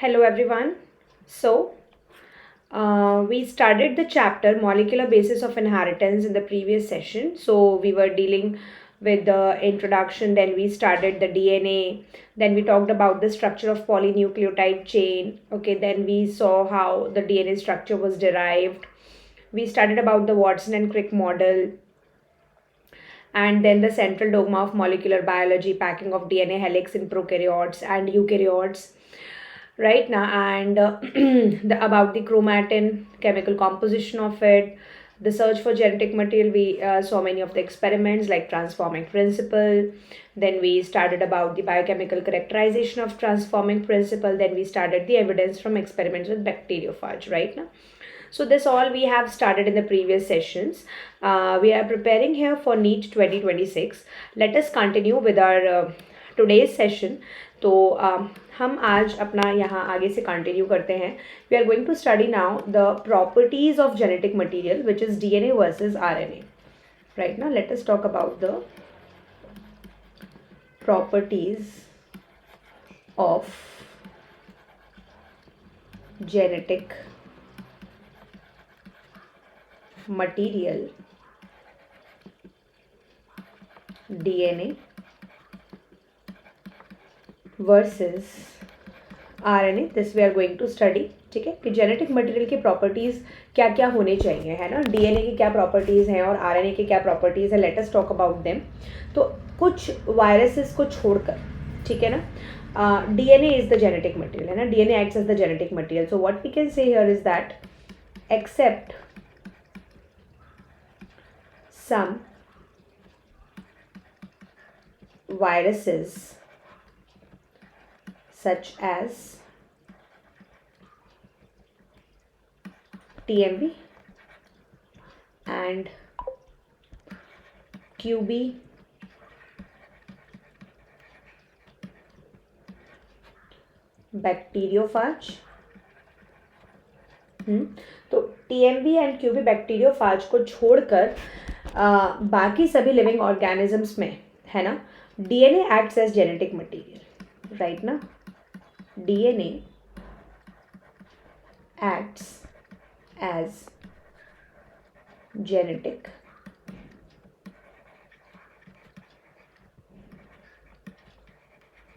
Hello everyone. So, we started the chapter molecular basis of inheritance in the previous session. So, we were dealing with the introduction, then we started the DNA, then we talked about the structure of polynucleotide chain. Okay, then we saw how the DNA structure was derived. We studied about the Watson and Crick model, and then the central dogma of molecular biology, packing of DNA helix in prokaryotes and eukaryotes right now, and about the chromatin, chemical composition of it, the search for genetic material. We saw many of the experiments like transforming principle. Then we started about the biochemical characterization of transforming principle. Then we started the evidence from experiments with bacteriophage right now. So this all we have started in the previous sessions. We are preparing here for NEET 2026. Let us continue with our today's session. तो हम आज अपना यहाँ आगे से continue करते हैं. We are going to study now the properties of genetic material which is DNA versus RNA. Right now let us talk about the properties of genetic material, DNA versus RNA. This we are going to study. ठीक है कि genetic material की properties क्या क्या होने चाहिए, है ना. डीएनए की क्या प्रॉपर्टीज़ हैं और आरएनए की क्या प्रॉपर्टीज़ है. Let us talk about them. तो कुछ वायरसेस को छोड़कर, ठीक है ना, DNA is the genetic material, है ना. DNA acts as the genetic material. So what we can say here is that except some viruses such as TMV and QB, bacteriophage. तो TMV एंड QB बैक्टीरियोफाज को छोड़कर बाकी सभी living organisms में, है ना, DNA acts as genetic material. Right ना. DNA acts as genetic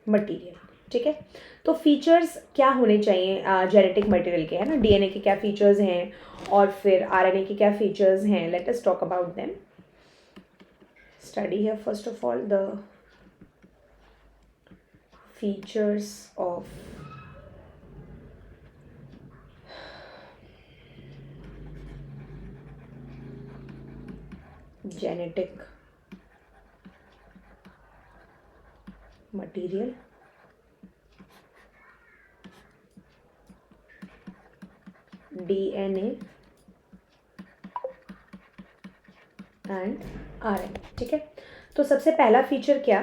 material. ठीक है. तो फीचर्स क्या होने चाहिए जेनेटिक मटेरियल के, है ना. डीएनए के क्या फीचर्स हैं और फिर आरएनए के क्या फीचर्स हैं. Let us talk about them. Study है first of all the features of genetic material. DNA and RNA. ठीक है. तो सबसे पहला फीचर क्या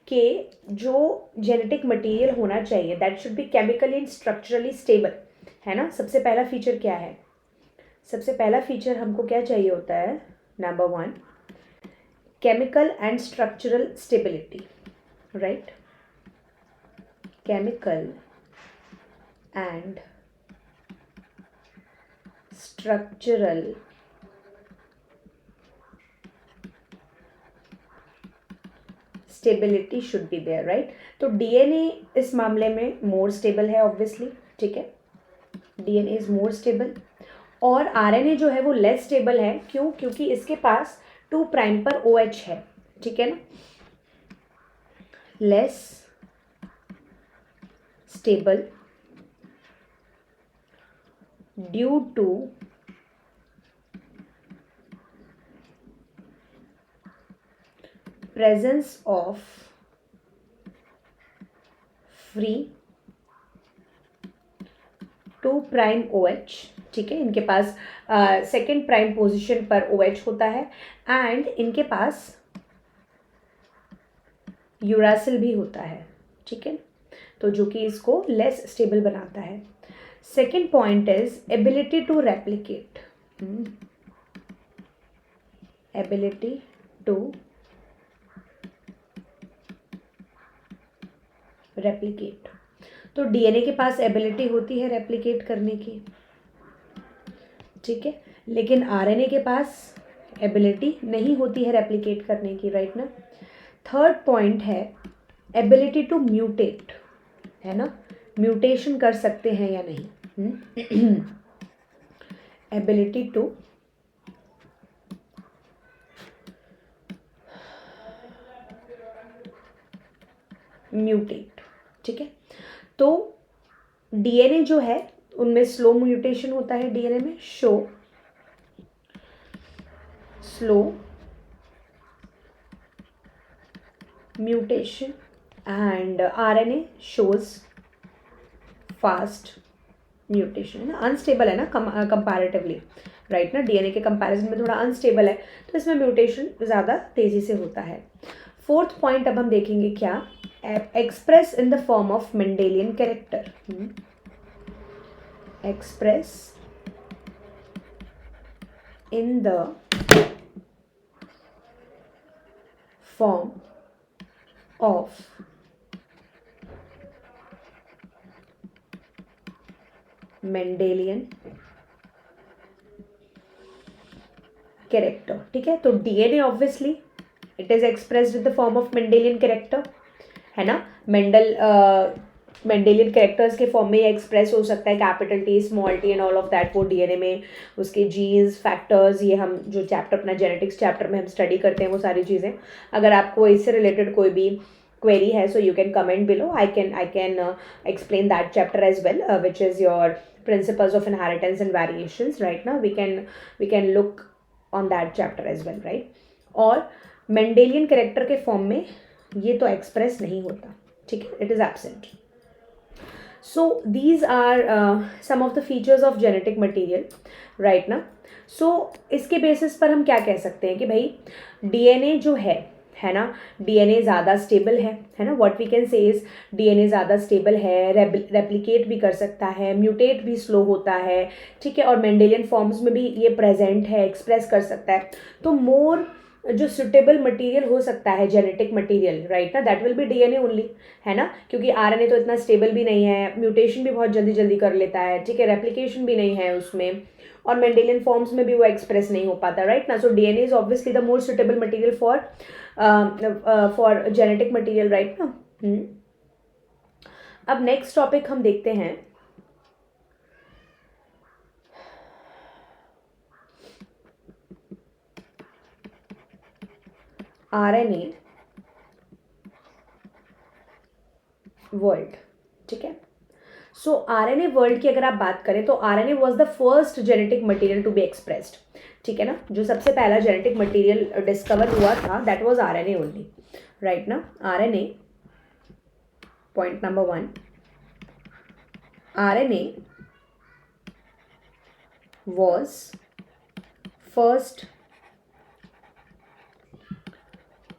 कि जो जेनेटिक मटेरियल होना चाहिए that should be chemically and structurally stable, है ना. सबसे पहला फीचर क्या है. सबसे पहला फीचर हमको क्या चाहिए होता है. Number 1, chemical and structural stability. Right. Chemical and structural stability should be there. Right. तो डीएनए इस मामले में मोर स्टेबल है ऑब्वियसली. ठीक है. डीएनए इज मोर स्टेबल और आरएनए जो है वो लेस स्टेबल है. क्यों. क्योंकि इसके पास 2 प्राइम पर OH है. ठीक है ना. Less stable due to presence of free 2 prime OH. ठीक है. इनके पास सेकेंड प्राइम पोजीशन पर OH होता है एंड इनके पास यूरासिल भी होता है. ठीक है. तो जो कि इसको लेस स्टेबल बनाता है. Second point is ability to replicate. Ability to replicate. तो तो डीएनए के पास एबिलिटी होती है रेप्लिकेट करने की, ठीक है, लेकिन आरएनए के पास एबिलिटी नहीं होती है रेप्लिकेट करने की, राइट ना। थर्ड पॉइंट है एबिलिटी टू म्यूटेट, है ना, म्यूटेशन कर सकते हैं या नहीं। एबिलिटी टू म्यूटेट, ठीक है। तो डीएनए जो है उनमें स्लो म्यूटेशन होता है, डीएनए में show slow mutation and RNA shows fast mutation, है ना, अनस्टेबल है ना कंपैरेटिवली, राइट ना, डीएनए के कंपैरिजन में थोड़ा अनस्टेबल है, तो इसमें म्यूटेशन ज़्यादा तेज़ी से होता है। फोर्थ पॉइंट अब हम देखेंगे क्या, express in the form of Mendelian character, express in the form of Mendelian character, ठीक है। तो DNA obviously it is expressed in the form of Mendelian character, है ना, मेंडेलियन कैरेक्टर्स के फॉर्म में ये एक्सप्रेस हो सकता है, capital T small T and all of that, वो डीएनए में उसके जीन्स फैक्टर्स, ये हम जो चैप्टर अपना जेनेटिक्स चैप्टर में हम स्टडी करते हैं वो सारी चीज़ें। अगर आपको इससे रिलेटेड कोई भी query है, so you can comment below. I can explain that chapter as well, which is your principles of inheritance and variations. Right now we can look on that chapter as well, right? और Mendelian character के form में ये तो express नहीं होता, ठीक है, it is absent. So these are some of the features of genetic material, right ना। सो इसके बेसिस पर हम क्या कह सकते हैं कि भाई डीएनए जो है ना, डीएनए ज़्यादा स्टेबल है ना, what we can say is DNA ज़्यादा स्टेबल है, रेप्लिकेट भी कर सकता है, म्यूटेट भी स्लो होता है, ठीक है, और मेंडेलियन फॉर्म्स में भी ये प्रेजेंट है, एक्सप्रेस कर सकता है। तो मोर जो सुटेबल मटेरियल हो सकता है जेनेटिक मटेरियल, राइट ना, that will be DNA only, है ना, क्योंकि आरएनए तो इतना स्टेबल भी नहीं है, म्यूटेशन भी बहुत जल्दी जल्दी कर लेता है, ठीक है, रेप्लिकेशन भी नहीं है उसमें, और मेंडेलियन फॉर्म्स में भी वो एक्सप्रेस नहीं हो पाता, राइट ना। So DNA is obviously the more suitable material for genetic material, right ना। अब नेक्स्ट टॉपिक हम देखते हैं आरएनए वर्ल्ड, ठीक है। सो आरएनए वर्ल्ड की अगर आप बात करें तो RNA was the first genetic material to be expressed, ठीक है ना, जो सबसे पहला जेनेटिक मटेरियल डिस्कवर हुआ था that was RNA only, right ना। RNA, point number 1, RNA was first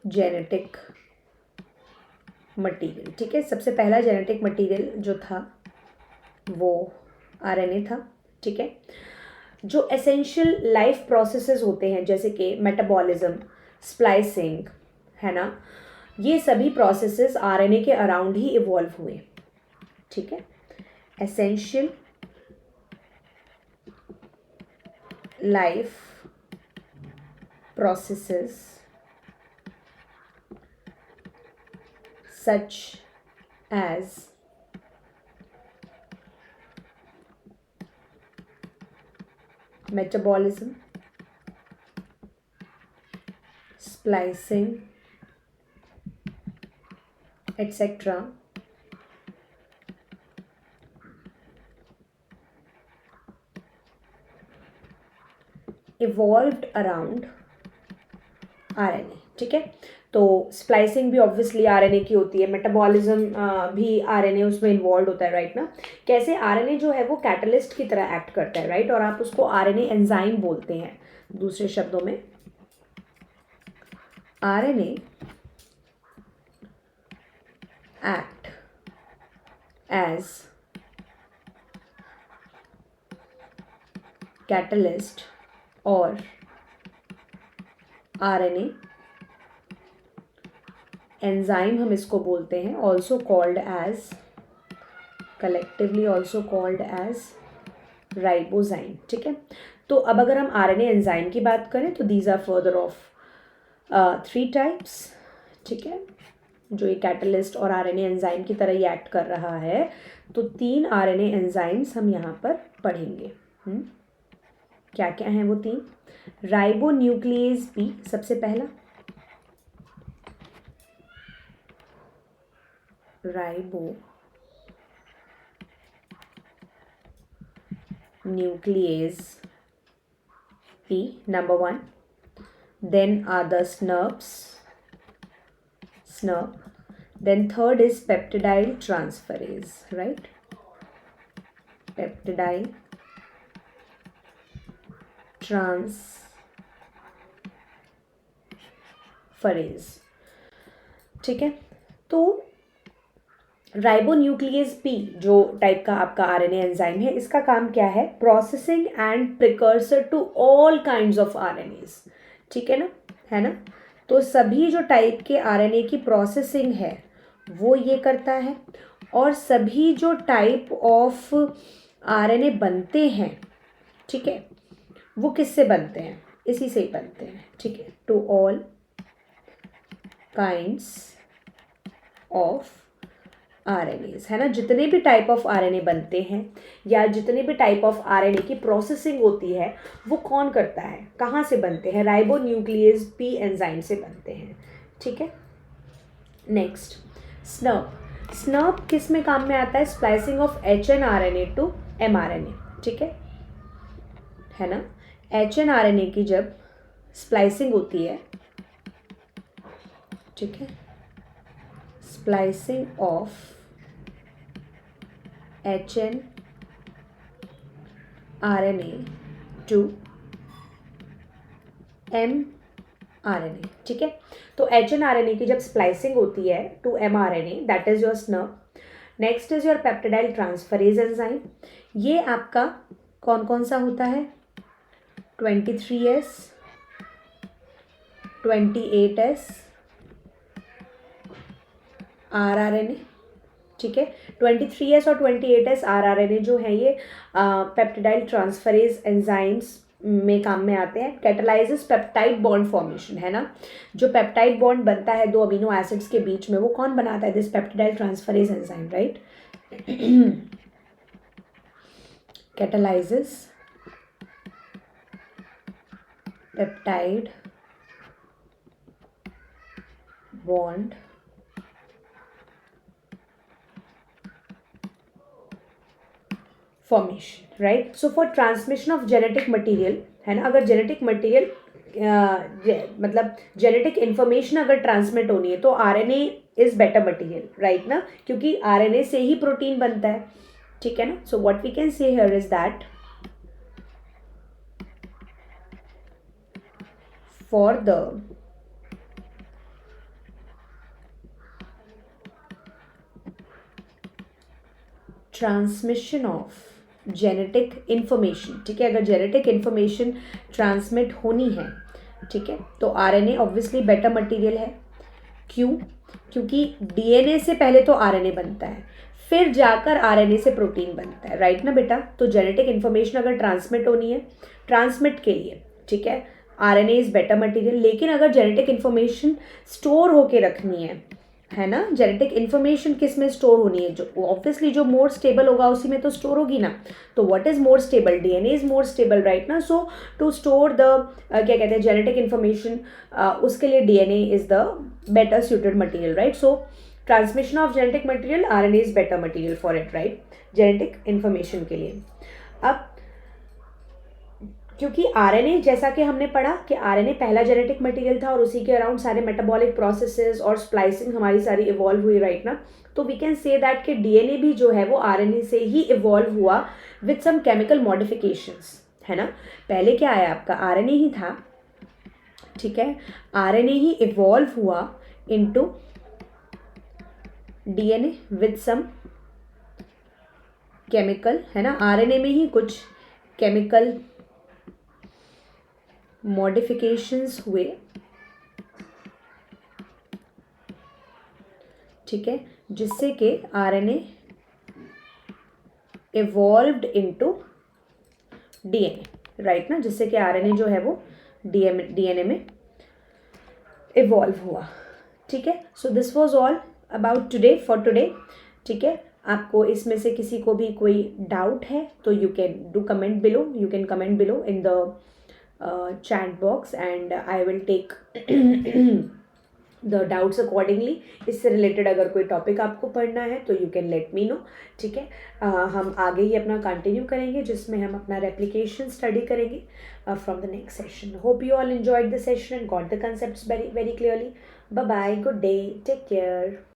genetic material, ठीक है, सबसे पहला जेनेटिक मटेरियल जो था वो आरएनए था, ठीक है। जो एसेंशियल लाइफ प्रोसेसेस होते हैं जैसे कि मेटाबॉलिज्म, स्प्लाइसिंग, है ना, ये सभी प्रोसेसेस आरएनए के अराउंड ही इवॉल्व हुए, ठीक है। Essential life processes such as metabolism, splicing, etc. evolved around RNA, ठीक है। तो स्प्लाइसिंग भी ऑब्वियसली आरएनए की होती है, मेटाबॉलिज्म भी आरएनए उसमें इन्वॉल्व होता है, राइट ना। कैसे आरएनए जो है वो कैटलिस्ट की तरह एक्ट करता है, राइट, और आप उसको आरएनए एंजाइम बोलते हैं, दूसरे शब्दों में आरएनए एक्ट एज कैटलिस्ट और आरएनए एंजाइम हम इसको बोलते हैं, also called as collectively also called as ribozyme, ठीक है। तो अब अगर हम आरएनए एंजाइम की बात करें तो these are further of 3 types, ठीक है, जो ये कैटलिस्ट और आरएनए एंजाइम की तरह ही एक्ट कर रहा है। तो 3 आरएनए एंजाइम्स हम यहाँ पर पढ़ेंगे। क्या क्या हैं वो 3? राइबो न्यूक्लियेज बी सबसे पहला, ribo nuclease P, number 1. Then are the SNRP. Then third is peptidyl transferase, right? Peptidyl transferase, ठीक है। तो राइबोन्यूक्लियेज पी जो टाइप का आपका आरएनए एंजाइम है, इसका काम क्या है? Processing and precursor to all kinds of RNAs, ठीक है ना, है ना। तो सभी जो टाइप के आरएनए की प्रोसेसिंग है वो ये करता है, और सभी जो टाइप ऑफ आरएनए बनते हैं, ठीक है, वो किससे बनते हैं? इसी से ही बनते हैं, ठीक है। To all kinds of RNAs, है ना। जितने भी टाइप ऑफ आरएनए बनते हैं या जितने भी टाइप ऑफ आरएनए की प्रोसेसिंग होती है वो कौन करता है, कहाँ से बनते हैं? राइबोन्यूक्लियेज पी एंजाइम से बनते हैं, ठीक है। नेक्स्ट स्नर्प। स्नर्प किस में काम में आता है? Splicing of HNRNA to mRNA, ठीक है ना। HNRNA की जब स्प्लाइसिंग होती है, ठीक है, splicing of HNRNA to mRNA, ठीक है। तो HNRNA की जब स्प्लाइसिंग होती है to mRNA, that is your SNRP। Next is your peptidyl transferase enzyme. ये आपका कौन कौन सा होता है? 23S, 28S, RRNA, ठीक है। 23S और 28S RRNA जो है ये पेप्टिडाइल ट्रांसफरेज एंजाइम्स में काम में आते हैं। कैटलाइजेस पेप्टाइड बॉन्ड फॉर्मेशन, है ना। जो पेप्टाइड बॉन्ड बनता है दो अमीनो एसिड्स के बीच में, वो कौन बनाता है? This peptidyl transferase enzyme, right. कैटलाइजेस peptide bond formation, right. So for transmission of genetic material, है ना, अगर जेनेटिक मटेरियल मतलब जेनेटिक इंफॉर्मेशन अगर ट्रांसमिट होनी है तो RNA is better material, right ना, क्योंकि आरएनए से ही प्रोटीन बनता है, ठीक है ना। So what we can say here is that for the transmission of genetic information, ठीक है, अगर जेनेटिक इन्फॉर्मेशन ट्रांसमिट होनी है, ठीक है, तो आरएनए ऑब्वियसली बेटर मटेरियल है। क्यों? क्योंकि डीएनए से पहले तो आरएनए बनता है, फिर जाकर आरएनए से प्रोटीन बनता है, राइट ना बेटा। तो जेनेटिक इन्फॉर्मेशन अगर ट्रांसमिट होनी है, ट्रांसमिट के लिए, ठीक है, आरएनए इज बेटर मटेरियल। लेकिन अगर जेनेटिक इन्फॉर्मेशन स्टोर होके रखनी है ना, जेनेटिक इन्फॉर्मेशन किस में स्टोर होनी है? जो ऑब्वियसली जो मोर स्टेबल होगा उसी में तो स्टोर होगी ना। तो what is more stable? DNA is more stable, right ना। सो टू स्टोर द क्या कहते हैं जेनेटिक इन्फॉर्मेशन, उसके लिए DNA is the better suited material, right. So transmission of genetic material, RNA is better material for it, right, genetic information के लिए। अब क्योंकि आरएनए, जैसा कि हमने पढ़ा कि आरएनए पहला जेनेटिक मटेरियल था और उसी के अराउंड सारे मेटाबॉलिक प्रोसेसेस और स्प्लाइसिंग हमारी सारी इवॉल्व हुई, राइट ना। तो वी कैन से दैट कि डीएनए भी जो है वो आरएनए से ही इवॉल्व हुआ विथ सम केमिकल मॉडिफिकेशंस, है ना। पहले क्या आया आपका? आरएनए ही था, ठीक है, आरएनए ही इवॉल्व हुआ into DNA with some chemical, है ना। आरएनए में ही कुछ केमिकल मॉडिफिकेशंस हुए, ठीक है, जिससे कि RNA evolved into DNA, right ना, जिससे कि आरएनए जो है वो डीएनए में इवॉल्व हुआ। ठीक है, so this was all about today for today. ठीक है, आपको इसमें से किसी को भी कोई डाउट है तो you can do comment below, you can comment below in the chat box and I will take the doubts accordingly. इससे रिलेटेड अगर कोई टॉपिक आपको पढ़ना है तो you can let me know. ठीक है, हम आगे ही अपना कंटिन्यू करेंगे जिसमें हम अपना रेप्लिकेशन स्टडी करेंगे from the next session. Hope you all enjoyed the session and got the concepts very very clearly. Bye bye, good day, take care.